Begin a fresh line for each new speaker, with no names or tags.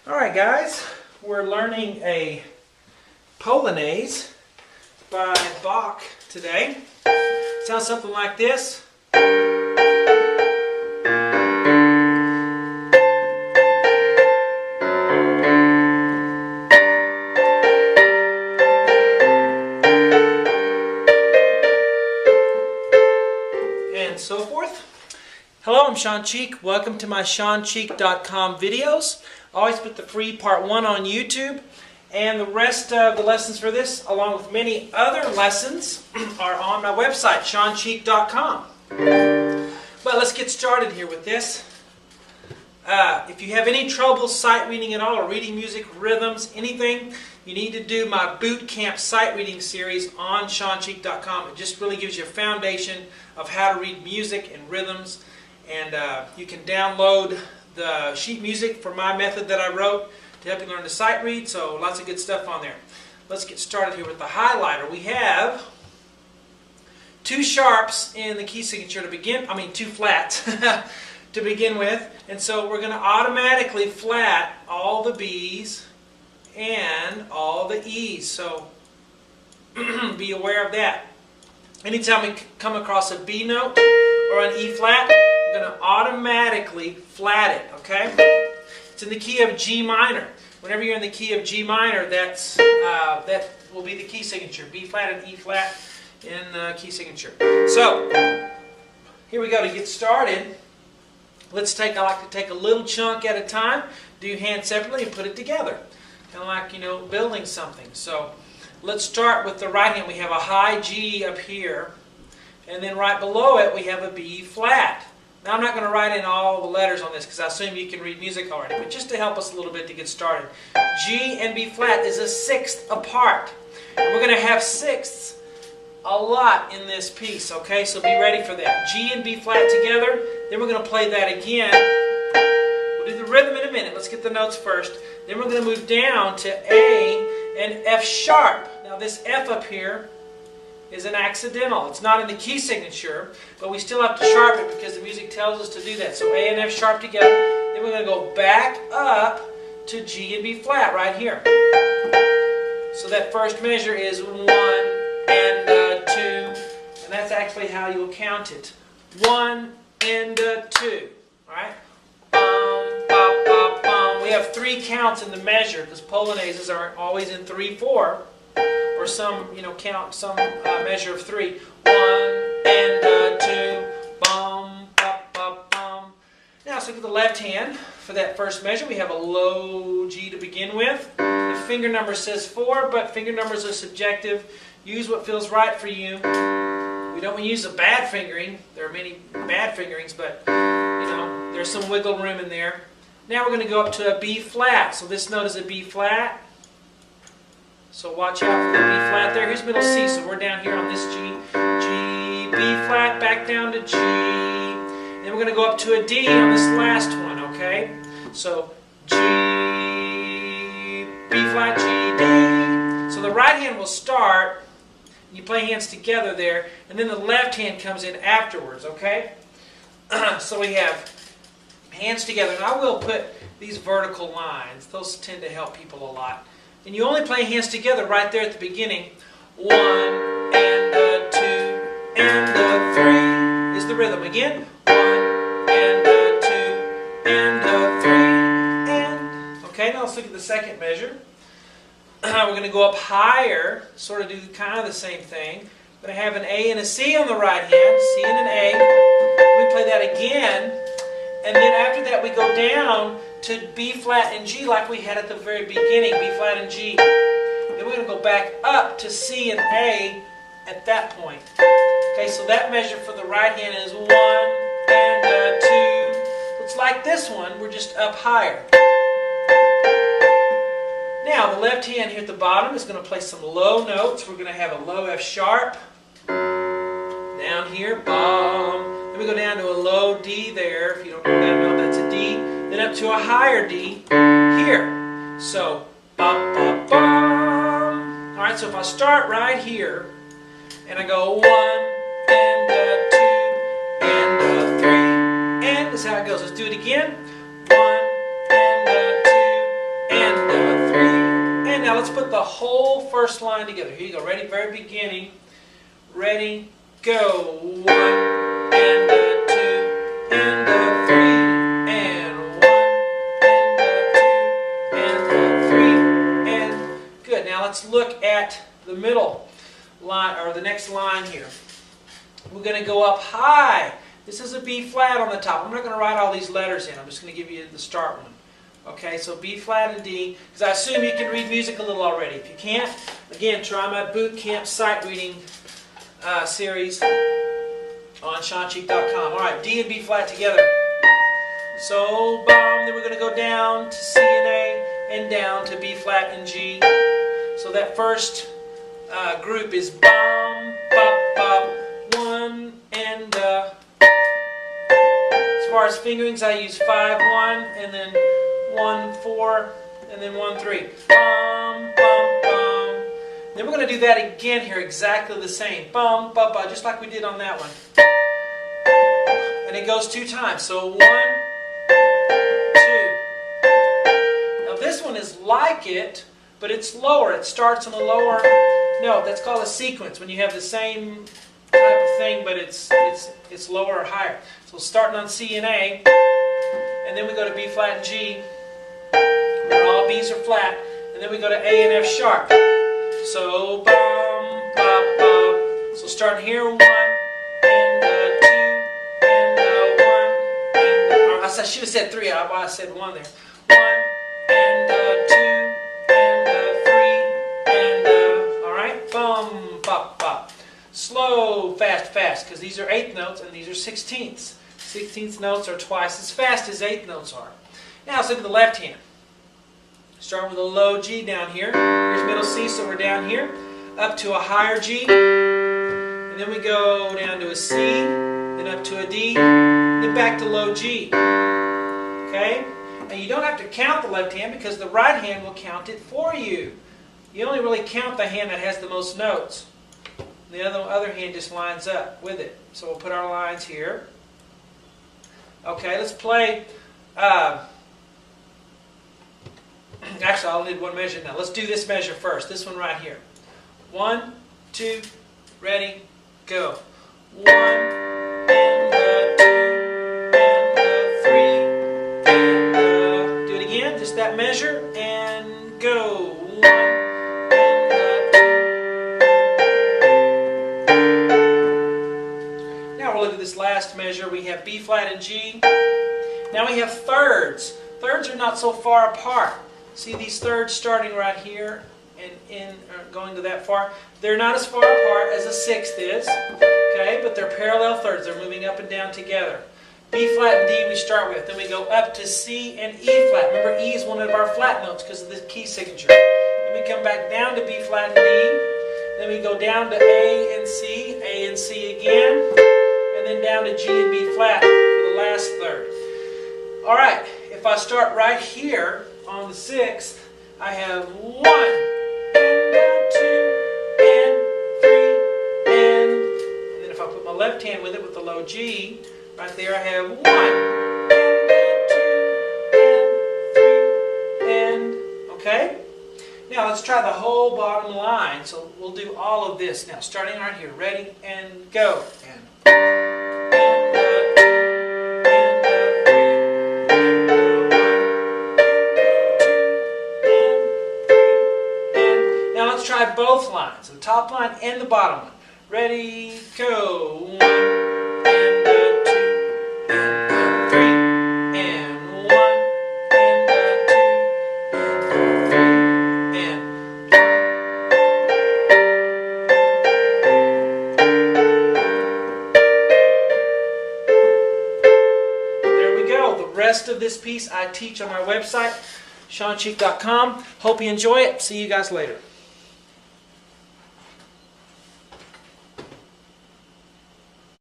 Alright guys, we're learning a Polonaise by Bach today. It sounds something like this. And so forth. Hello, I'm Sean Cheek. Welcome to my SeanCheek.com videos. I always put the free part 1 on YouTube, and the rest of the lessons for this, along with many other lessons, are on my website, SeanCheek.com. But let's get started here with this. If you have any trouble sight reading at all, or reading music, rhythms, anything, you need to do my boot camp sight reading series on SeanCheek.com. It just really gives you a foundation of how to read music and rhythms. And you can download the sheet music for my method that I wrote to help you learn to sight read. So lots of good stuff on there. Let's get started here with the highlighter. We have two sharps in the key signature to begin. Two flats to begin with. And so we're going to automatically flat all the B's and all the E's. So be aware of that. Anytime we come across a B note or an E flat, we're going to automatically flat it, okay? It's in the key of G minor. Whenever you're in the key of G minor, that will be the key signature. B flat and E flat in the key signature. So, here we go. To get started, I like to take a little chunk at a time, do hands separately, and put it together. Kind of like, building something. So, let's start with the right hand. We have a high G up here, and then right below it we have a B flat. Now I'm not going to write in all the letters on this because I assume you can read music already, but just to help us a little bit to get started. G and B flat is a sixth apart. And we're going to have sixths a lot in this piece, okay? So be ready for that. G and B flat together, then we're going to play that again. We'll do the rhythm in a minute. Let's get the notes first. Then we're going to move down to A and F sharp. Now this F up here is an accidental. It's not in the key signature, but we still have to sharp it because the music tells us to do that. So A and F sharp together. Then we're going to go back up to G and B flat right here. So that first measure is 1 and 2, and that's actually how you'll count it. 1 and 2. All right. Bum, bum, bum. We have 3 counts in the measure because Polonaises are always in 3/4. Or some, count some measure of 3. 1 and 2. Bum, bum, bum, bum. Now let's look at the left hand. For that first measure, we have a low G to begin with. The finger number says 4, but finger numbers are subjective. Use what feels right for you. We don't use a bad fingering. There are many bad fingerings, but there's some wiggle room in there. Now we're going to go up to a B flat. So this note is a B flat. So watch out for the B flat there. Here's middle C, so we're down here on this G. G, B flat, back down to G. Then we're going to go up to a D on this last one, okay? So G, B flat, G, D. So the right hand will start, you play hands together there, and then the left hand comes in afterwards, okay? So we have hands together, and I will put these vertical lines. Those tend to help people a lot. And you only play hands together right there at the beginning. 1 and 2 and 3 is the rhythm. Again, 1 and 2 and 3 and. Okay, now let's look at the second measure. We're going to go up higher, sort of do kind of the same thing. I'm going to have an A and a C on the right hand, C and an A. We play that again, and then after that we go down to B flat and G like we had at the very beginning, B flat and G. Then we're going to go back up to C and A at that point. Okay, so that measure for the right hand is 1 and 2. It's like this one, we're just up higher. Now the left hand here at the bottom is going to play some low notes. We're going to have a low F sharp. Down here, bum. Then we go down to a low D there. If you don't know that note, that's a D. Then up to a higher D here. So, bum, bum, bum. Alright, so if I start right here, and I go 1 and 2 and 3, and this is how it goes. Let's do it again. 1 and 2 let's put the whole first line together. Here you go. Ready? Very beginning. Ready? Go. 1 and a 2 and a 3 and 1 and a 2 and a 3 and good. Now let's look at the middle line or the next line here. We're going to go up high. This is a B flat on the top. I'm not going to write all these letters in. I'm just going to give you the start one. Okay, so B flat and D, because I assume you can read music a little already. If you can't, again, try my boot camp sight reading series on SeanCheek.com. All right, D and B flat together. So, then we're going to go down to C and A and down to B flat and G. So that first group is bum, bop, bop, 1 and as far as fingerings, I use 5, 1, and then 1, 4, and then 1, 3. Bum, bum, bum. Then we're going to do that again here, exactly the same. Bum, bum, bum, just like we did on that one. And it goes 2 times. So 1, 2. Now this one is like it, but it's lower. It starts on the lower note. That's called a sequence, when you have the same type of thing, but it's lower or higher. So starting on C and A, and then we go to B flat and G, where all B's are flat, and then we go to A and F sharp. So bum, bop, bop. So starting here, 1 and 2 and 1 and I should have said 3. I said 1 there. 1 and 2 and 3 and all right, bum, bop, bop. Slow, fast, fast, because these are 8th notes and these are 16ths. 16th notes are twice as fast as 8th notes are. Now let's look at the left hand. Starting with a low G down here. Here's middle C, so we're down here. Up to a higher G. And then we go down to a C, then up to a D, then back to low G. Okay? And you don't have to count the left hand because the right hand will count it for you. You only really count the hand that has the most notes. The other hand just lines up with it. So we'll put our lines here. Okay, let's play. Actually, I'll need one measure now. Let's do this measure first. This one right here. 1, 2, ready, go. 1 and 2 and 3 and do it again. Just that measure and go. 1 and 2. Now we'll look at this last measure. We have B flat and G. Now we have thirds. Thirds are not so far apart. See these thirds starting right here and going to that far? They're not as far apart as a 6th is, okay? But they're parallel thirds. They're moving up and down together. B flat and D we start with. Then we go up to C and E flat. Remember, E is one of our flat notes because of the key signature. Then we come back down to B flat and D. Then we go down to A and C again, and then down to G and B flat for the last third. All right, if I start right here on the 6th, I have 1 and 2 and 3 and then if I put my left hand with it with the low G, right there I have 1 and 2 and 3 and okay? Now let's try the whole bottom line. So we'll do all of this now, starting right here. Ready and go. And try both lines, the top line and the bottom one. Ready, go. 1 and 2 and 3 and 1 and 2 and 3 and there we go. The rest of this piece I teach on my website, SeanCheek.com. Hope you enjoy it. See you guys later.